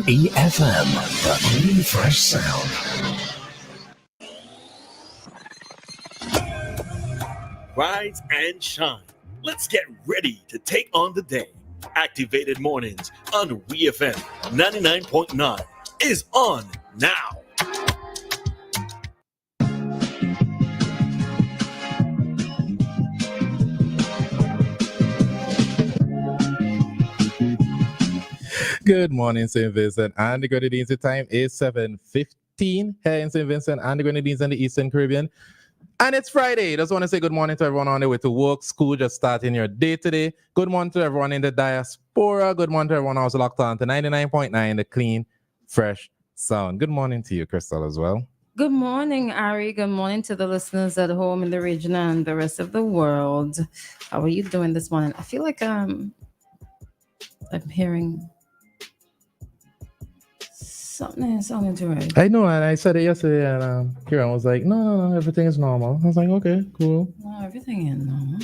WEFM, the clean, fresh sound. Rise and shine. Let's get ready to take on the day. Activated Mornings on WEFM 99.9 is on now. Good morning, St. Vincent and the Grenadines. The time is 7:15 here in St. Vincent and the Grenadines and the Eastern Caribbean. And it's Friday. Just want to say good morning to everyone on their way to work, school, just starting your day today. Good morning to everyone in the diaspora. Good morning to everyone also locked on to 99.9, the clean, fresh sound. Good morning to you, Christal, as well. Good morning, Ari. Good morning to the listeners at home in the region and the rest of the world. How are you doing this morning? I feel like I'm hearing something sounding too right. I know, and I said it yesterday, and Kieran was like, no, everything is normal. I was like, okay, cool. No, everything is normal.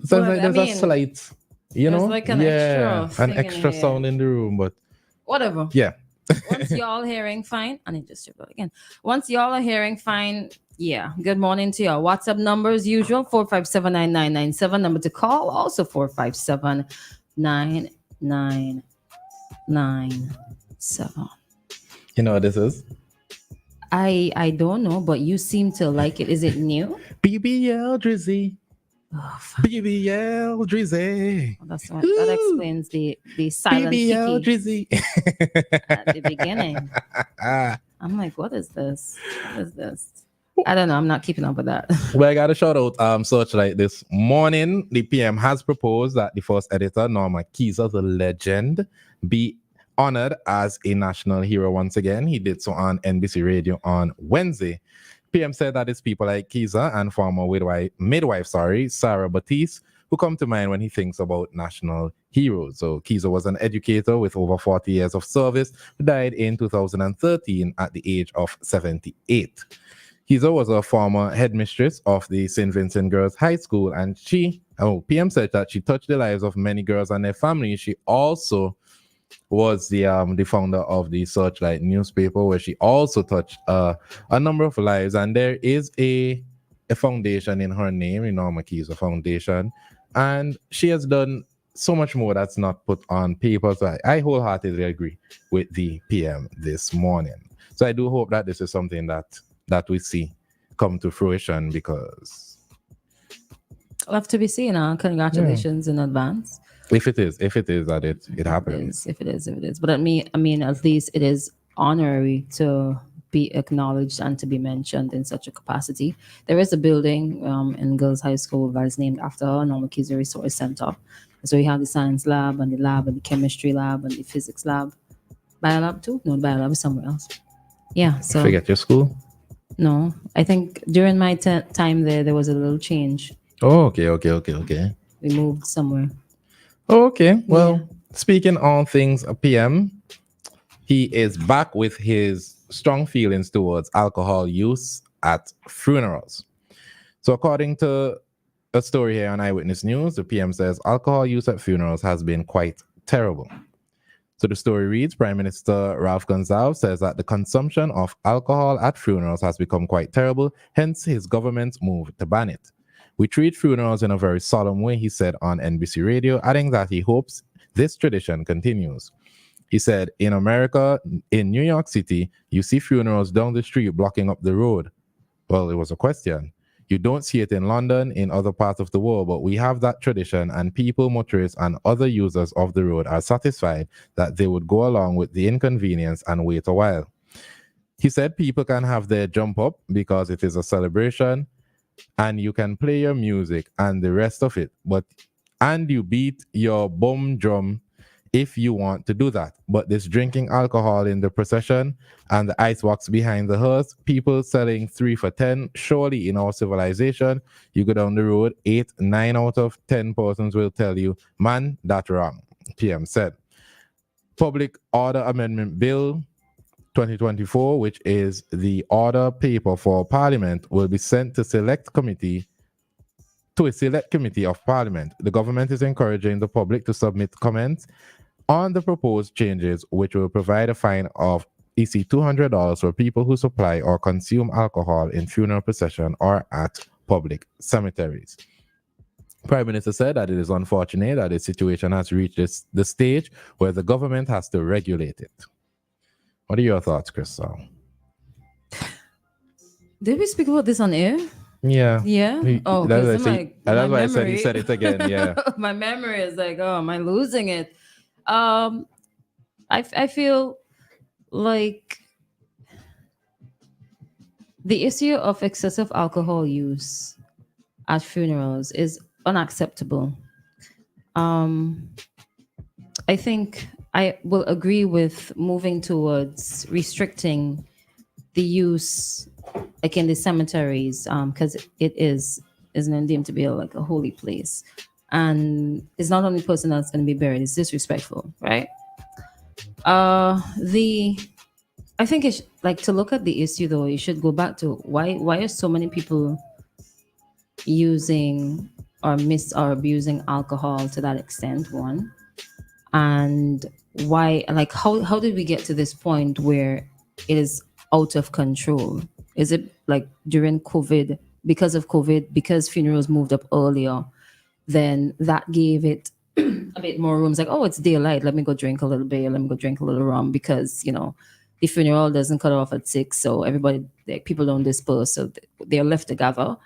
So it's like there's a slight, like an extra sound in the room, but whatever. Yeah. Once y'all hearing fine, I need to strip it again. Once y'all are hearing fine, yeah. Good morning to y'all. WhatsApp number as usual, 457-9997. Number to call, also 457-9997. You know what this is? I don't know, but you seem to like it. Is it new? BBL Drizzy. Oh, BBL Drizzy. Well, that explains the silent BBL kiki Drizzy. at the beginning. I'm like, what is this? What is this? I don't know. I'm not keeping up with that. Well, I got a shout out Searchlight this morning. The PM has proposed that the first editor, Norma Keyser, the legend, be honored as a national hero once again. He did so on NBC Radio on Wednesday. PM said that it's people like Keyser and former midwife, Sarah Batiste, who come to mind when he thinks about national heroes. So Keyser was an educator with over 40 years of service who died in 2013 at the age of 78. Keyser was a former headmistress of the St. Vincent Girls High School, and PM said that she touched the lives of many girls and their families. She also was the founder of the Searchlight newspaper, where she also touched a number of lives. And there is a foundation in her name, the Norma Keyser Foundation, and she has done so much more that's not put on paper. So I wholeheartedly agree with the PM this morning. So I do hope that this is something that we see come to fruition, because Love to be seen. Congratulations in advance. If it is that it happens. If it is. But I mean, at least it is honorary to be acknowledged and to be mentioned in such a capacity. There is a building in Girls High School that is named after her, Norma Keyser Resource Center. So we have the science lab and the chemistry lab and the physics lab. Biolab too? No, the biolab is somewhere else. Yeah. So forget your school? No, I think during my time there was a little change. Oh, okay. We moved somewhere. Oh, okay. Well, Speaking on things PM, he is back with his strong feelings towards alcohol use at funerals. So according to a story here on Eyewitness News, the PM says alcohol use at funerals has been quite terrible. So the story reads, Prime Minister Ralph Gonsalves says that the consumption of alcohol at funerals has become quite terrible, hence his government's move to ban it. We treat funerals in a very solemn way, he said on NBC Radio, adding that he hopes this tradition continues. He said, in America, in New York City, you see funerals down the street blocking up the road. Well, it was a question. You don't see it in London, in other parts of the world, but we have that tradition, and people, motorists, and other users of the road are satisfied that they would go along with the inconvenience and wait a while. He said people can have their jump up because it is a celebration, and you can play your music and the rest of it, and you beat your bum drum if you want to do that. But this drinking alcohol in the procession and the icebox behind the hearse, people selling 3 for 10, surely in our civilization, you go down the road, 8, 9 out of 10 persons will tell you, man, that's wrong, PM said. Public Order Amendment Bill 2024, which is the order paper for Parliament, will be sent to a select committee of Parliament. The government is encouraging the public to submit comments on the proposed changes, which will provide a fine of $200 for people who supply or consume alcohol in funeral procession or at public cemeteries. Prime Minister said that it is unfortunate that the situation has reached the stage where the government has to regulate it. What are your thoughts, Christal? Did we speak about this on air? Yeah. Yeah. Oh, that's because why I said he said it again. Yeah. my memory is like, oh, am I losing it? I feel like the issue of excessive alcohol use at funerals is unacceptable. I think I will agree with moving towards restricting the use, like in the cemeteries, because it isn't deemed to be like a holy place, and it's not only person that's going to be buried; it's disrespectful, right? I think it's like to look at the issue though. You should go back to why are so many people using or abusing alcohol to that extent, one, and why, like how did we get to this point where it is out of control? Is it like during COVID, because of COVID, because funerals moved up earlier, then that gave it a bit more room? It's like, oh, it's daylight, let me go drink a little beer, let me go drink a little rum, because the funeral doesn't cut off at 6, so everybody, like, people don't disperse, so they're left together.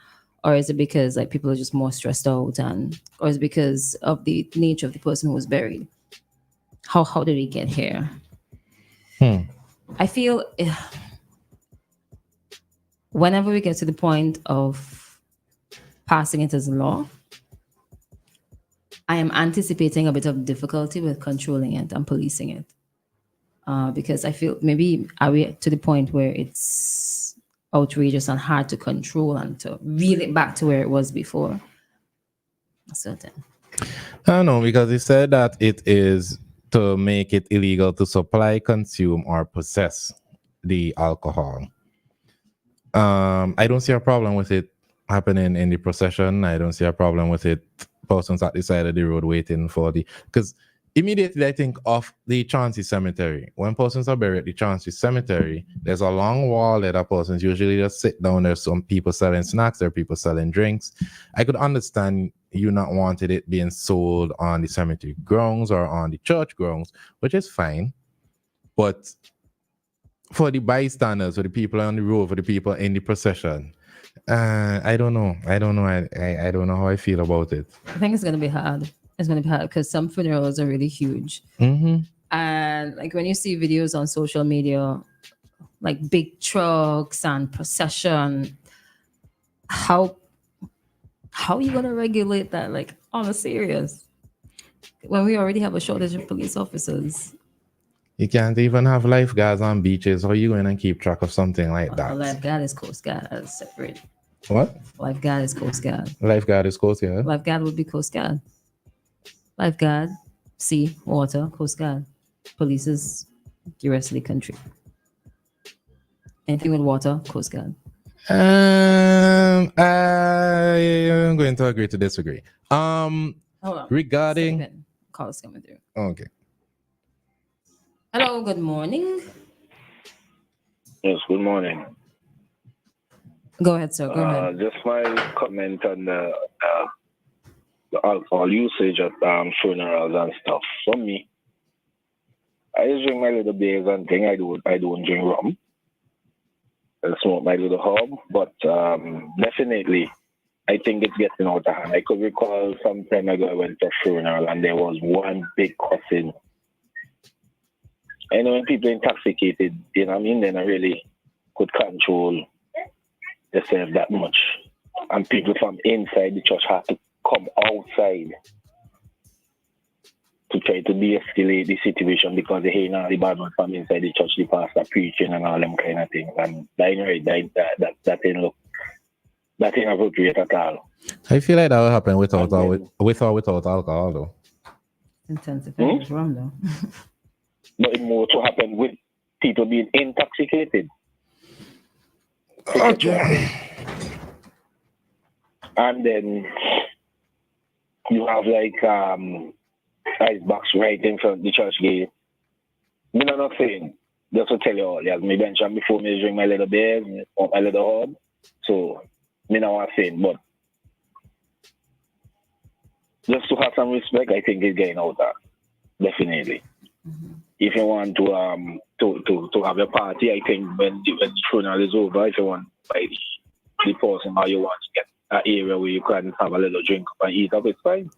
Or is it because like people are just more stressed out, or is it because of the nature of the person who was buried? How did we get here? I feel whenever we get to the point of passing it as law, I am anticipating a bit of difficulty with controlling it and policing it. Because I feel maybe are we to the point where it's outrageous and hard to control and to reel it back to where it was before? Certain. I don't know, because he said that it is to make it illegal to supply, consume, or possess the alcohol. I don't see a problem with it happening in the procession. I don't see a problem with it. Persons at the side of the road waiting for because immediately I think of the Chauncey Cemetery. When persons are buried at the Chauncey Cemetery, there's a long wall that persons usually just sit down. There's some people selling snacks, there are people selling drinks. I could understand you not wanted it being sold on the cemetery grounds or on the church grounds, which is fine. But for the bystanders, for the people on the road, for the people in the procession, I don't know. I don't know how I feel about it. I think it's going to be hard. It's going to be hard because some funerals are really huge. Mm-hmm. And like when you see videos on social media, like big trucks and procession, how are you going to regulate that, like, on a serious, when we already have a shortage of police officers? You can't even have lifeguards on beaches. How are you going to keep track of something like that? Lifeguard is Coast Guard. That's separate. What? Lifeguard is Coast Guard. Lifeguard is Coast Guard? Lifeguard would be Coast Guard. Lifeguard, sea, water, Coast Guard. Police is the rest of the country. Anything with water, Coast Guard. I'm going to agree to disagree. Hold on. Regarding... Calls coming through. Okay. Hello, good morning. Yes, good morning. Go ahead, sir. Go ahead. Just my comment on the alcohol usage at funerals and stuff. For me, I just drink my little beers and thing. I don't drink rum. I smoke my little herb, but definitely, I think it's getting out of hand. I could recall some time ago I went to a funeral and there was one big cussing. I know when people are intoxicated, you know what I mean, they don't really could control themselves that much. And people from inside the church have to come outside to try to de-escalate the situation because they hear now the bad man from inside the church, the pastor preaching and all them kind of things. And that ain't appropriate at all. I feel like that will happen without alcohol, though. Intensifying is wrong, though. But it more to happen with people being intoxicated. Okay. And then you have like ice box right in front of the church gate. I'm not saying, just to tell you all, yes, me mentioned before me drink my little beer, my little hub. So, me not saying, but just to have some respect, I think it's getting out there. Definitely. Mm-hmm. If you want to have a party, I think when the funeral is over, if you want by the person or you want to get an area where you can have a little drink and eat up, it's fine.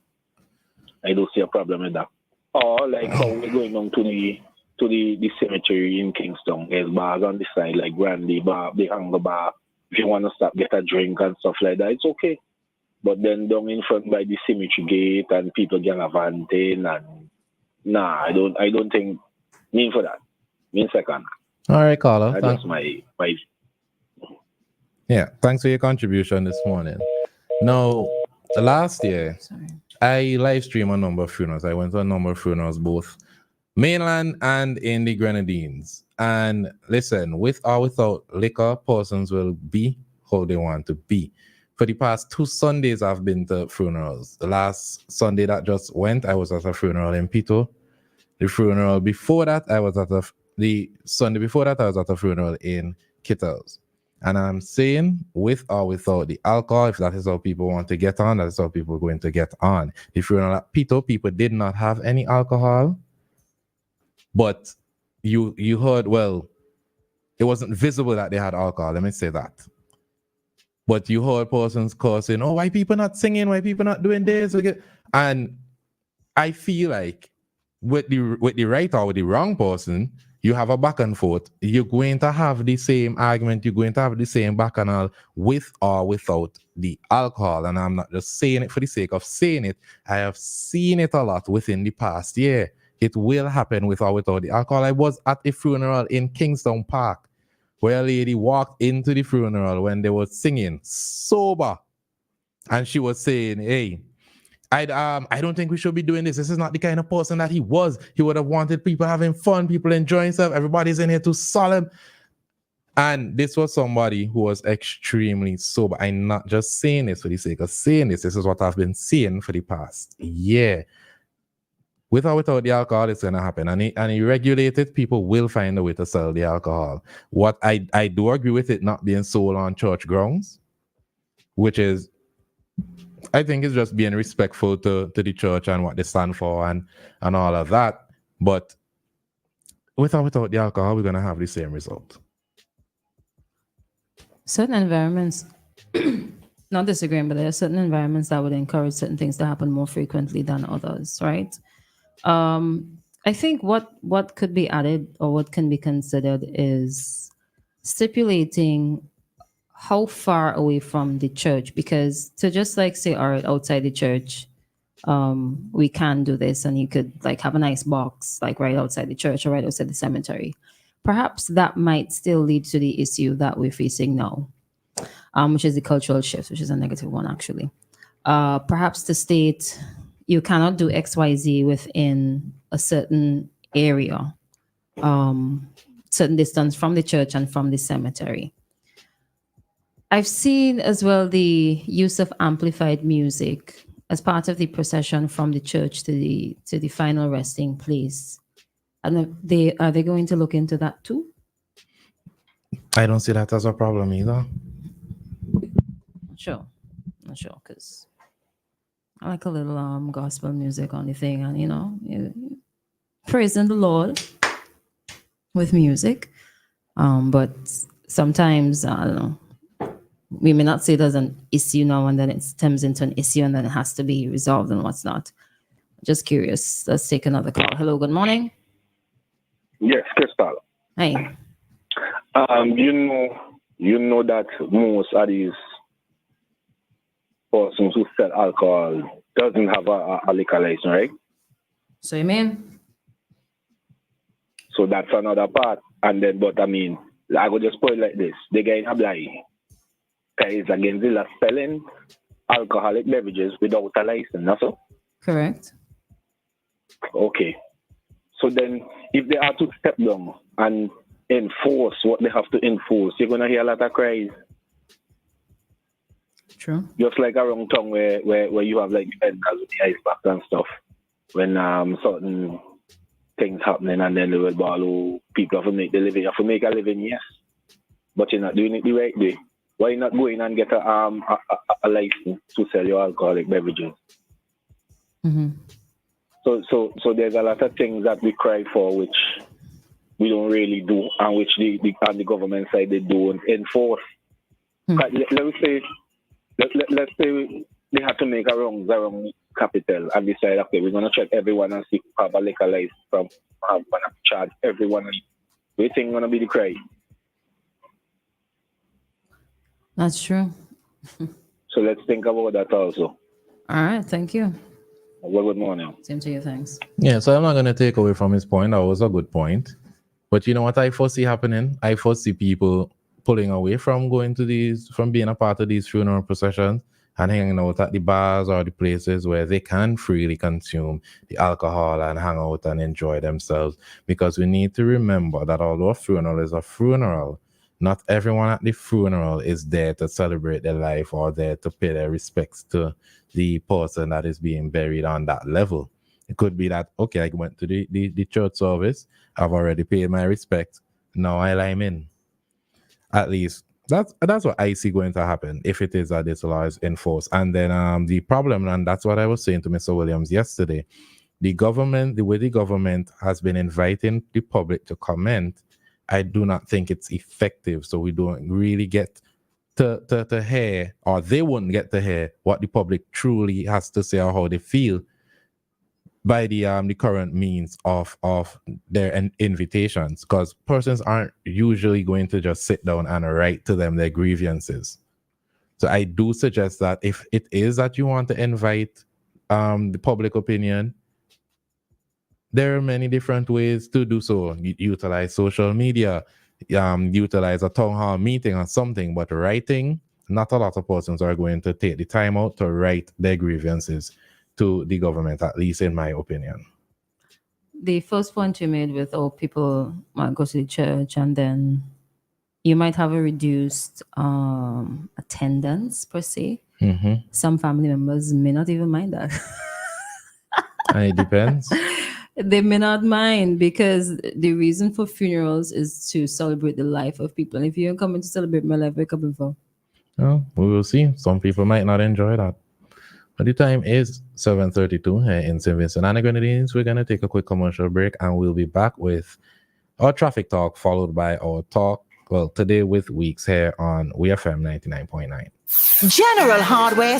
I don't see a problem with that. Or like how we're going on to the cemetery in Kingston, there's bars on the side like Brandy Bar, the Hunger Bar. If you want to stop, get a drink and stuff like that, it's okay. But then down in front by the cemetery gate and people get a vanting and nah, I don't think mean for that. Mean second. All right, caller. That's my yeah. Thanks for your contribution this morning. Now, last year, I live streamed a number of funerals. I went to a number of funerals, both mainland and in the Grenadines. And listen, with or without liquor, persons will be how they want to be. For the past 2 Sundays, I've been to funerals. The last Sunday that just went, I was at a funeral in Pito. The funeral before that, the Sunday before that, I was at a funeral in Kittles. And I'm saying, with or without the alcohol, if that is how people want to get on, that's how people are going to get on. The funeral at Pito, people did not have any alcohol. But you heard, well, it wasn't visible that they had alcohol. Let me say that. But you heard persons cursing, oh, why people not singing? Why people not doing this? And I feel like with the right or with the wrong person, you have a back and forth. You're going to have the same argument. You're going to have the same bacchanal with or without the alcohol. And I'm not just saying it for the sake of saying it. I have seen it a lot within the past year. It will happen with or without the alcohol. I was at a funeral in Kingston Park where a lady walked into the funeral when they were singing sober. And she was saying, hey, I don't think we should be doing this. This is not the kind of person that he was. He would have wanted people having fun, people enjoying stuff. Everybody's in here too solemn. And this was somebody who was extremely sober. I'm not just saying this for the sake of saying this. This is what I've been saying for the past year. With or without the alcohol, it's going to happen. And regulated, people will find a way to sell the alcohol. What I do agree with it not being sold on church grounds, which is, I think it's just being respectful to the church and what they stand for and all of that. But with or without the alcohol, we're going to have the same result. Certain environments, not disagreeing, but there are certain environments that would encourage certain things to happen more frequently than others, right? I think what could be added or what can be considered is stipulating how far away from the church, because to just like say, all right, outside the church, we can do this, and you could like have a nice box like right outside the church or right outside the cemetery. Perhaps that might still lead to the issue that we're facing now, which is the cultural shift, which is a negative one actually. Perhaps to state you cannot do XYZ within a certain area, certain distance from the church and from the cemetery. I've seen as well the use of amplified music as part of the procession from the church to the final resting place. And are they going to look into that too? I don't see that as a problem either. Not sure, because I like a little gospel music on the thing, and praising the Lord with music. But sometimes I don't know. We may not see it as an issue now, and then it stems into an issue, and then it has to be resolved and what's not. Just curious. Let's take another call. Hello, good morning. Yes, Christal. Hey. You know that most of these persons who sell alcohol doesn't have a liquor license, right? So you mean? So that's another part. And then, but I mean, I go just put it like this: they get in a blind. It's against the law selling alcoholic beverages without a license. That's all. Correct. Okay. So then, if they are to step down and enforce what they have to enforce, you're gonna hear a lot of cries. True. Just like around town where you have like vendors with the ice packs and stuff. When certain things happening and then they will borrow people have to make the living. You have to make a living, yes. But you're not doing it the right way. Why you not going and get a license to sell your alcoholic beverages? Mm-hmm. So there's a lot of things that we cry for which we don't really do, and which the government side they don't enforce. Let's say they have to make a wrong capital and decide, okay, we're gonna check everyone and see who have a liquor license from have one charge everyone. We think gonna be the cry. That's true. So let's think about that also. All right. Thank you. Well, good morning. Same to you. Thanks. Yeah, so I'm not going to take away from his point. That was a good point. But you know what I foresee happening? I foresee people pulling away from from being a part of these funeral processions and hanging out at the bars or the places where they can freely consume the alcohol and hang out and enjoy themselves. Because we need to remember that although a funeral is a funeral, not everyone at the funeral is there to celebrate their life or there to pay their respects to the person that is being buried on that level. It could be that, okay, I went to the church service, I've already paid my respect, now I'm in. At least that's what I see going to happen if it is that this law is enforced. And then the problem, and that's what I was saying to Mr. Williams yesterday, the way the government has been inviting the public to comment, I do not think it's effective. So we don't really get to hear, or they won't get to hear what the public truly has to say or how they feel by the current means of their invitations, because persons aren't usually going to just sit down and write to them their grievances. So I do suggest that if it is that you want to invite the public opinion, there are many different ways to do so. Utilize social media, utilize a town hall meeting or something, but writing, not a lot of persons are going to take the time out to write their grievances to the government, at least in my opinion. The first point you made with people might go to the church and then you might have a reduced attendance per se. Mm-hmm. Some family members may not even mind that. It depends. They may not mind, because the reason for funerals is to celebrate the life of people. And if you're coming to celebrate my life, what are you coming for? Well, we will see. Some people might not enjoy that. But the time is 7:32 here in St. Vincent and the Grenadines. We're going to take a quick commercial break and we'll be back with our traffic talk, followed by our talk, well, today with Weeks here on WEFM 99.9. General Hardware.